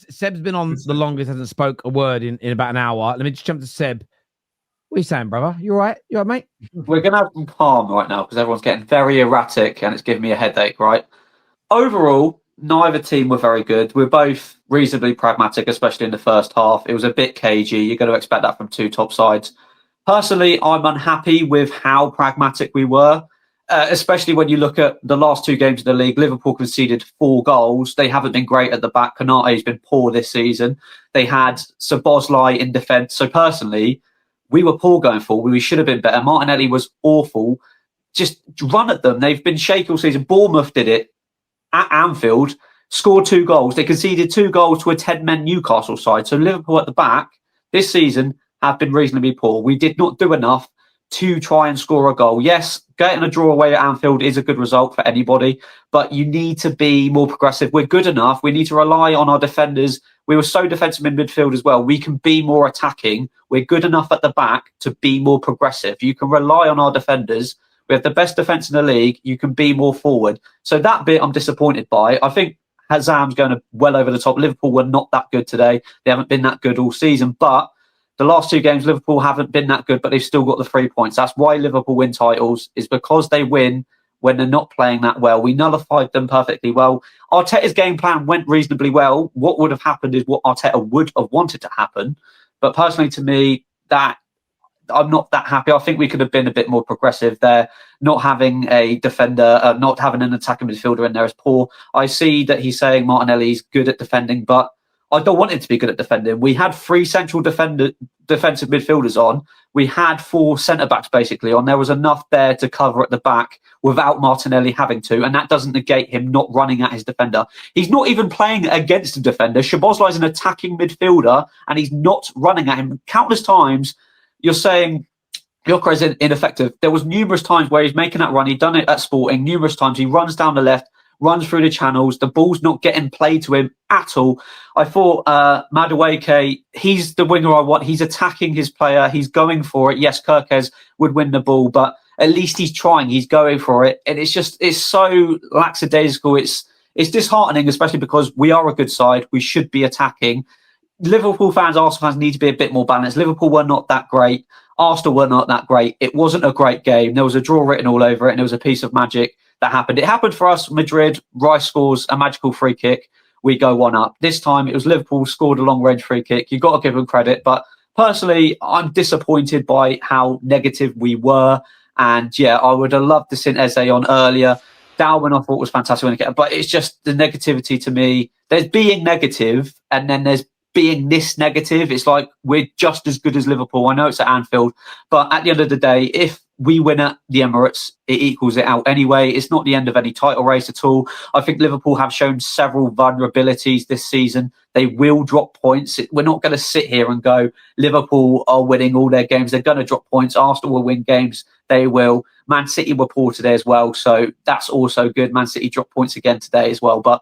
Seb's been on the longest, hasn't spoke a word in about an hour. Let me just jump to Seb. What are you saying, brother? You all right? You all right, mate? We're going to have some calm right now because everyone's getting very erratic and it's giving me a headache, right? Overall, neither team were very good. We're both reasonably pragmatic, especially in the first half. It was a bit cagey. You're going to expect that from two top sides. Personally, I'm unhappy with how pragmatic we were, especially when you look at the last two games of the league. Liverpool conceded 4 goals. They haven't been great at the back. Konate's been poor this season. They had Szoboszlai in defence. So personally, we were poor going forward. We should have been better. Martinelli was awful. Just run at them. They've been shaky all season. Bournemouth did it at Anfield, scored 2 goals. They conceded 2 goals to a 10-man Newcastle side. So Liverpool at the back this season have been reasonably poor. We did not do enough to try and score a goal. Yes, getting a draw away at Anfield is a good result for anybody, but you need to be more progressive. We're good enough. We need to rely on our defenders. We were so defensive in midfield as well. We can be more attacking. We're good enough at the back to be more progressive. You can rely on our defenders. We have the best defence in the league. You can be more forward. So that bit I'm disappointed by. I think Hazam's going well over the top. Liverpool were not that good today. They haven't been that good all season, but the last 2 games, Liverpool haven't been that good, but they've still got the 3 points. That's why Liverpool win titles, is because they win when they're not playing that well. We nullified them perfectly well. Arteta's game plan went reasonably well. What would have happened is what Arteta would have wanted to happen. But personally, to me, that I'm not that happy. I think we could have been a bit more progressive there. Not having a defender, not having an attacking midfielder in there is poor. I see that he's saying Martinelli's good at defending, but I don't want him to be good at defending. We had 3 central defensive midfielders on. We had 4 centre-backs basically on. There was enough there to cover at the back without Martinelli having to, and that doesn't negate him not running at his defender. He's not even playing against a defender. Szoboszlai is an attacking midfielder, and he's not running at him. Countless times, you're saying Gyökeres is ineffective. There was numerous times where he's making that run. He'd done it at Sporting numerous times. He runs down the left, runs through the channels. The ball's not getting played to him at all. I thought Madueke, he's the winger I want. He's attacking his player. He's going for it. Yes, Gyökeres would win the ball, but at least he's trying. He's going for it. And it's so lackadaisical. It's disheartening, especially because we are a good side. We should be attacking. Liverpool fans, Arsenal fans need to be a bit more balanced. Liverpool were not that great. Arsenal were not that great. It wasn't a great game. There was a draw written all over it, and it was a piece of magic that happened. It happened for us. Madrid, Rice scores a magical free kick. We go 1 up. This time it was Liverpool scored a long-range free kick. You've got to give them credit. But personally, I'm disappointed by how negative we were. And yeah, I would have loved to seen Eze on earlier. Darwin, I thought was fantastic when it came. But it's just the negativity to me. There's being negative, and then there's being this negative. It's like we're just as good as Liverpool. I know it's at Anfield, but at the end of the day, if we win at the Emirates, it equals it out anyway. It's not the end of any title race at all. I think Liverpool have shown several vulnerabilities this season. They will drop points. We're not going to sit here and go, Liverpool are winning all their games. They're going to drop points. Arsenal will win games. They will. Man City were poor today as well, so that's also good. Man City dropped points again today as well, but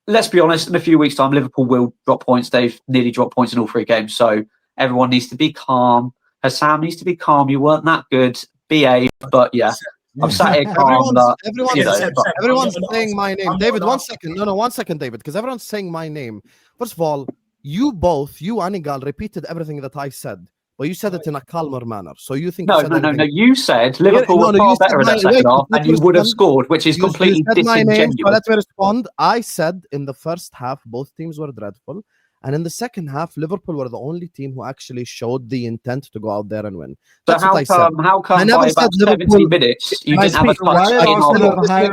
let's be honest, in a few weeks' time, Liverpool will drop points. They've nearly dropped points in all 3 games. So everyone needs to be calm. Hassam needs to be calm. You weren't that good. BA. But yeah, I'm sat here calm. Everyone's saying my name. David, 1 second. No, 1 second, David, because everyone's saying my name. First of all, you and Igal repeated everything that I said. But you said it in a calmer manner. So you think... No. You said Liverpool were far better in that second half, and you would have scored, which is completely disingenuous. So let me respond. I said in the first half, both teams were dreadful. And in the second half, Liverpool were the only team who actually showed the intent to go out there and win. That's what I said. How come I never said 70 minutes you didn't have a touch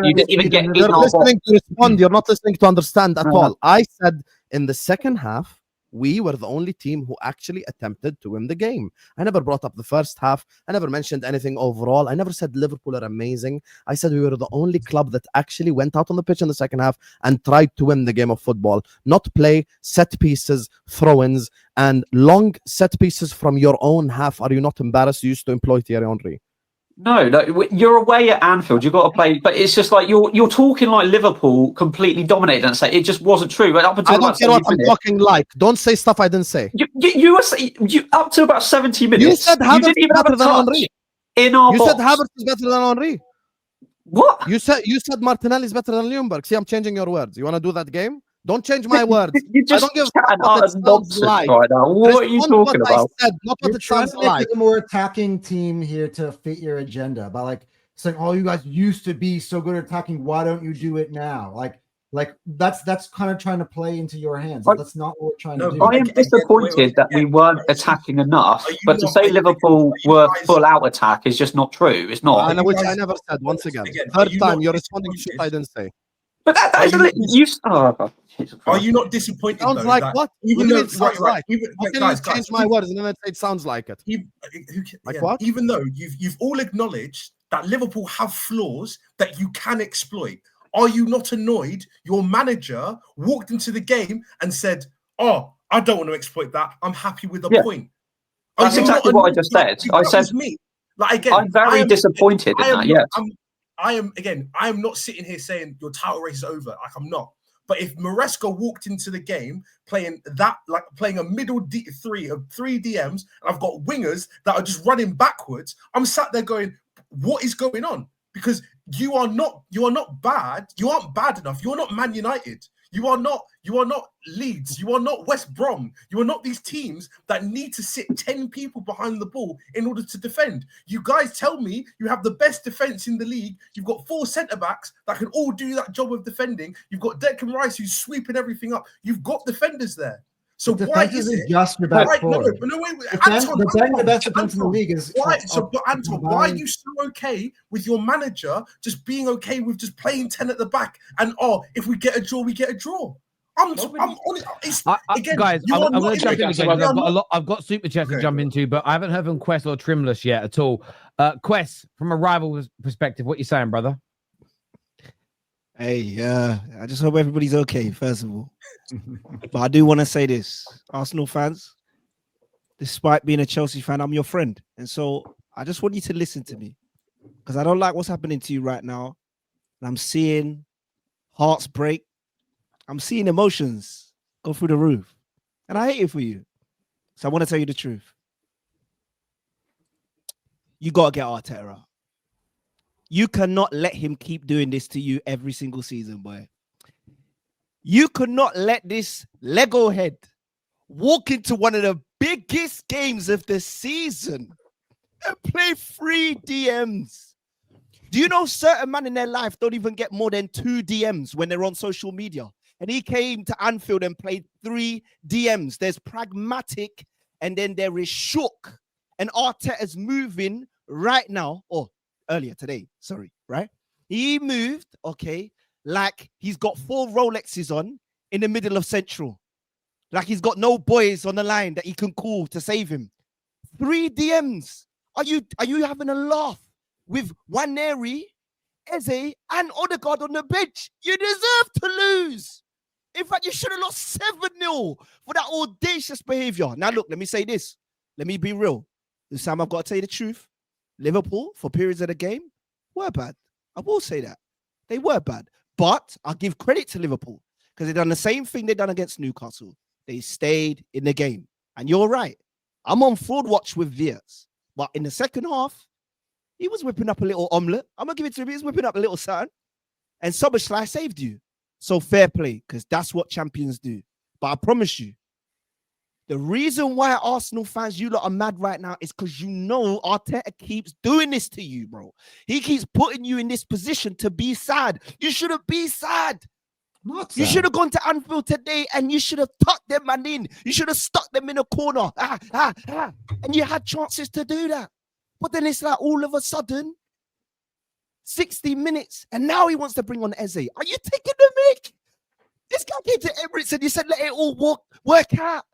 you didn't even get You're listening to respond. You're not listening to understand at all. I said in the second half, we were the only team who actually attempted to win the game. I never brought up the first half. I never mentioned anything overall. I never said Liverpool are amazing. I said we were the only club that actually went out on the pitch in the second half and tried to win the game of football, not play set pieces, throw-ins, and long set pieces from your own half. Are you not embarrassed? You used to employ Thierry Henry. No, you're away at Anfield. You've got to play, but it's just like you're talking like Liverpool completely dominated and say it just wasn't true. But up until I don't care what I'm talking like. Don't say stuff I didn't say. You were up to about 70 minutes. You said Havertz is better than Henry. In our box. Said Havertz is better than Henry. What? You said Martinelli is better than Ljungberg. See, I'm changing your words. You want to do that game? Don't change my words. You I just don't give a chatting fuck what out it sounds nonsense like. right now. What are you Respond talking what about? I said, not what You're it trying sounds to make like. it a more attacking team here to fit your agenda by like saying, "Oh, you guys used to be so good at attacking. Why don't you do it now?" Like that's kind of trying to play into your hands. That's not what we're trying to do. I am disappointed that we weren't attacking enough. But to say Liverpool were full out attack is just not true. It's not. Which I never said. Once again, third time you're responding to shit I didn't say. But that is you. Are you not disappointed? Sounds though, like that what? Even What do you though, mean sounds like? How can you change my words and then I say it sounds like it? What? Even though you've all acknowledged that Liverpool have flaws that you can exploit, are you not annoyed? Your manager walked into the game and said, "Oh, I don't want to exploit that. I'm happy with a point." That's exactly what I just said. I said, me. Like again, I'm very disappointed in that. Yes. I am not sitting here saying your title race is over. Like I'm not. But if Maresca walked into the game playing a middle three of 3 DMs, and I've got wingers that are just running backwards, I'm sat there going, what is going on? Because you are not bad. You aren't bad enough. You are not Man United. You are not Leeds. You are not West Brom. You are not these teams that need to sit 10 people behind the ball in order to defend. You guys tell me you have the best defense in the league. You've got 4 centre-backs that can all do that job of defending. You've got Declan Rice who's sweeping everything up. You've got defenders there. So why is it just your back four? Wait, Anton, the best defense in the league is Anton, why are you so okay with your manager just being okay with just playing 10 at the back and if we get a draw, we get a draw? I'm on it. Again, guys, I'm going to jump in again. I've got super chats to jump into, but I haven't heard from Quest or Trimless yet at all. Quest, from a rival perspective, what you saying, brother? Hey, I just hope everybody's okay, first of all. But I do want to say this, Arsenal fans, despite being a Chelsea fan, I'm your friend. And so I just want you to listen to me because I don't like what's happening to you right now. And I'm seeing hearts break. I'm seeing emotions go through the roof. And I hate it for you. So I want to tell you the truth. You got to get Arteta out. You cannot let him keep doing this to you every single season, boy. You could not let this Lego head walk into one of the biggest games of the season and play 3 DMs. Do you know certain men in their life don't even get more than 2 DMs when they're on social media? And he came to Anfield and played 3 DMs. There's pragmatic and then there is shook. And Arteta's moving right now, or earlier today, sorry, right? He moved, okay, like he's got 4 Rolexes on in the middle of Central. Like he's got no boys on the line that he can call to save him. 3 DMs. Are you having a laugh with Waneri, Eze, and Odegaard on the bench? You deserve to lose. In fact, you should have lost 7-0 for that audacious behavior. Now, look, let me say this. Let me be real. This time I've got to tell you the truth. Liverpool, for periods of the game, were bad. I will say that. They were bad. But I'll give credit to Liverpool because they've done the same thing they've done against Newcastle. They stayed in the game. And you're right. I'm on fraud watch with Viers. But in the second half, he was whipping up a little omelette. I'm going to give it to him. He was whipping up a little something. And Soboslai saved you. So fair play, because that's what champions do. But I promise you, the reason why Arsenal fans, you lot are mad right now is because you know Arteta keeps doing this to you, bro. He keeps putting you in this position to be sad. You shouldn't be sad. You should have gone to Anfield today and you should have tucked them man in. You should have stuck them in a corner. And you had chances to do that. But then it's like all of a sudden, 60 minutes, and now he wants to bring on Eze. Are you taking the mick? This guy came to Emirates and you said, let it all work out.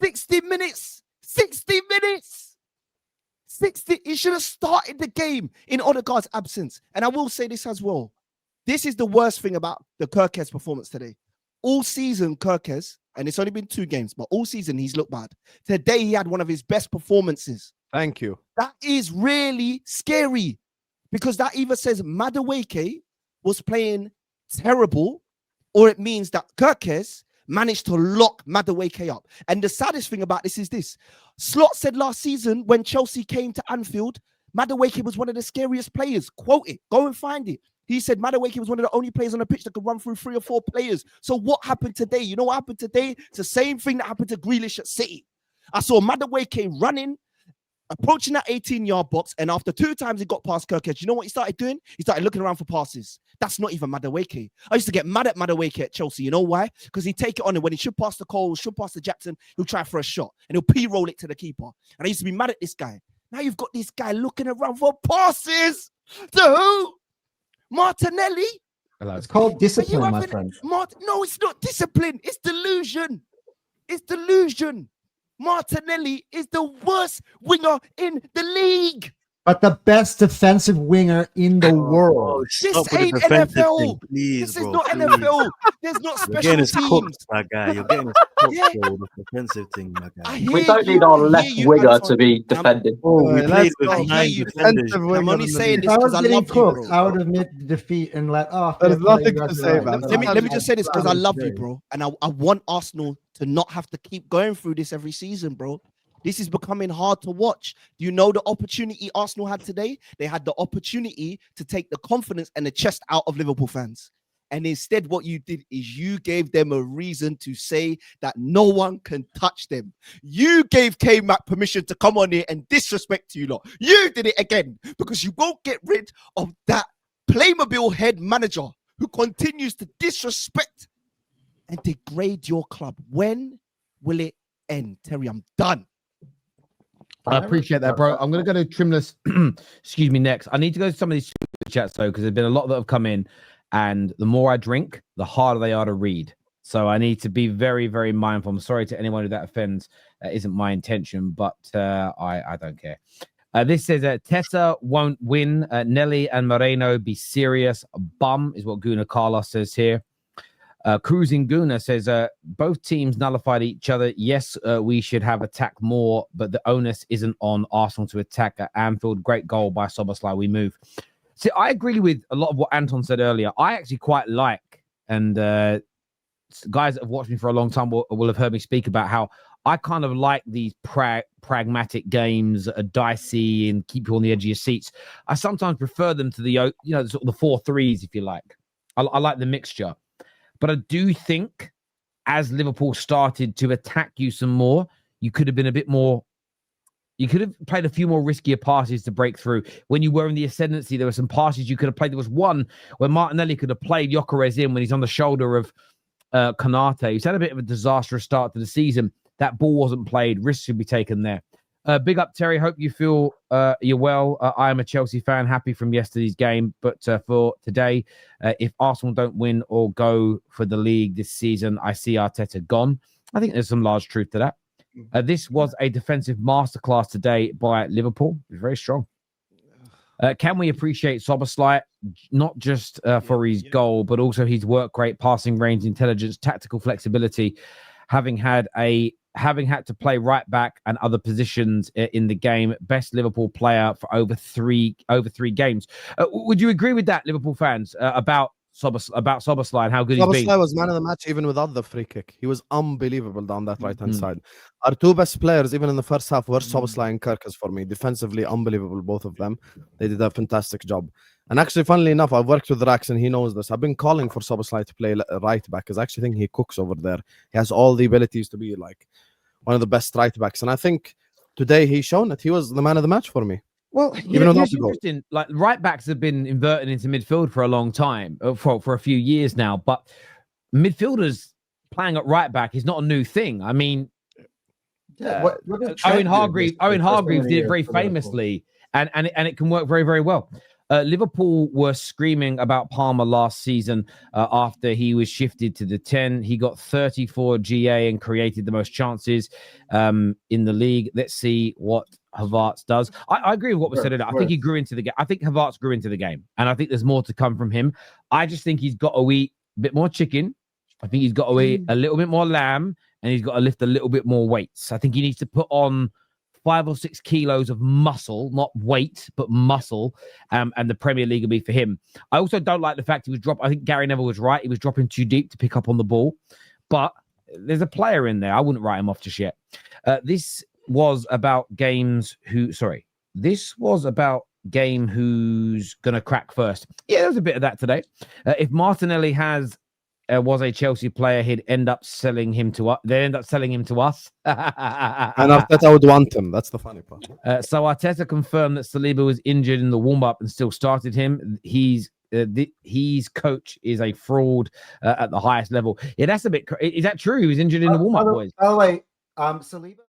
60 minutes. 60 minutes. 60. He should have started the game in Odegaard's absence. And I will say this as well. This is the worst thing about the Kirkes performance today. All season, Kirkes, and it's only been 2 games, but all season he's looked bad. Today he had one of his best performances. Thank you. That is really scary because that either says Madueke was playing terrible or it means that Kirkes managed to lock Madueke up. And the saddest thing about this is this. Slot said last season when Chelsea came to Anfield, Madueke was one of the scariest players. Quote it. Go and find it. He said Madueke was one of the only players on the pitch that could run through 3 or 4 players. So what happened today? You know what happened today? It's the same thing that happened to Grealish at City. I saw Madueke running, approaching that 18-yard box, and after 2 times he got past Kirkhead, you know what he started doing? He started looking around for passes. That's not even Madueke. I used to get mad at Madueke at Chelsea. You know why? Because he'd take it on, and when he should pass the Cole, should pass the Jackson, he'll try for a shot, and he'll P-roll it to the keeper. And I used to be mad at this guy. Now you've got this guy looking around for passes. To who? Martinelli? Hello. It's called discipline, my having- friend. No, it's not discipline. It's delusion. It's delusion. Martinelli is the worst winger in the league. But the best defensive winger in the world. This Stop with the ain't defensive NFL. thing, please, This is bro, not please. NFL. There's not You're special getting us teams. cooked, my guy. You're getting us cooked, Yeah. bro, with the defensive thing, my I guy. hear We don't you, need our I hear left you, winger Anton. to be defending. Oh, we let's played go. with I 9 hear you. defenders. Defensive I'm winger only in the saying league. this If I because was I getting love you, cooked, bro. I would admit defeat and let There's fair play, nothing you to guys are say, right. man. That's Let me Sometimes just say this because I love you, Very. bro. And I want Arsenal to not have to keep going through this every season, bro. This is becoming hard to watch. Do you know the opportunity Arsenal had today? They had the opportunity to take the confidence and the chest out of Liverpool fans. And instead, what you did is you gave them a reason to say that no one can touch them. You gave K-Mac permission to come on here and disrespect you lot. You did it again because you won't get rid of that Playmobil head manager who continues to disrespect and degrade your club. When will it end? Terry, I'm done. I appreciate that, bro. I'm going to go to Trimless, excuse me, next. I need to go to some of these super chats, though, because there's been a lot that have come in, and the more I drink, the harder they are to read. So I need to be very, very mindful. I'm sorry to anyone who that offends. That isn't my intention, but I don't care. This says Tessa won't win. Nelly and Moreno be serious. Bum is what Guna Carlos says here. Cruising Guna says both teams nullified each other. Yes, we should have attacked more, but the onus isn't on Arsenal to attack at Anfield. Great goal by Szoboszlai. We move. See, I agree with a lot of what Anton said earlier. I actually quite like, and guys that have watched me for a long time will have heard me speak about how I kind of like these pragmatic games that are dicey and keep you on the edge of your seats. I sometimes prefer them to the sort of the 4-3s, if you like. I like the mixture. But I do think as Liverpool started to attack you some more, you could have been a bit more. You could have played a few more riskier passes to break through. When you were in the ascendancy, there were some passes you could have played. There was one where Martinelli could have played Gyökeres in when he's on the shoulder of Konate. He's had a bit of a disastrous start to the season. That ball wasn't played. Risks should be taken there. Big up, Terry. Hope you feel you're well. I am a Chelsea fan, happy from yesterday's game. But for today, if Arsenal don't win or go for the league this season, I see Arteta gone. I think there's some large truth to that. This was a defensive masterclass today by Liverpool. It was very strong. Can we appreciate Szoboszlai, not just for his goal, but also his work rate, passing range, intelligence, tactical flexibility, having had to play right back and other positions in the game, best Liverpool player for over three games. Would you agree with that, Liverpool fans, about Szoboszlai and how good he's been? Szoboszlai was man of the match even without the free kick. He was unbelievable down that right-hand side. Our two best players, even in the first half, were Szoboszlai and Kirkes for me. Defensively, unbelievable, both of them. They did a fantastic job. And actually, funnily enough, I've worked with Rax and he knows this. I've been calling for Szoboszlai to play right back because I actually think he cooks over there. He has all the abilities to be like one of the best right backs. And I think today he's shown that he was the man of the match for me. Well, Even without it's the goal. interesting. Like right backs have been inverted into midfield for a long time, for a few years now. But midfielders playing at right back is not a new thing. I mean, Owen Hargreaves did it very famously, and it can work very, very well. Liverpool were screaming about Palmer last season after he was shifted to the 10. He got 34 GA and created the most chances in the league. Let's see what Havertz does. I agree with what was said earlier. I think he grew into the game. I think Havertz grew into the game, and I think there's more to come from him. I just think he's got to eat a bit more chicken. I think he's got to eat a little bit more lamb, and he's got to lift a little bit more weights. I think he needs to put on 5 or 6 kilos of muscle, not weight, but muscle, and the Premier League will be for him. I also don't like the fact he was dropped. I think Gary Neville was right. He was dropping too deep to pick up on the ball, but there's a player in there. I wouldn't write him off just yet. This was about game who's going to crack first. Yeah, there's a bit of that today. If Martinelli was a Chelsea player, he'd end up selling him to us. They'd end up selling him to us. And Arteta would want him. That's the funny part. So Arteta confirmed that Saliba was injured in the warm-up and still started him. His coach is a fraud at the highest level. Yeah, that's a bit. Is that true? He was injured in the warm-up, boys. By the way, Saliba.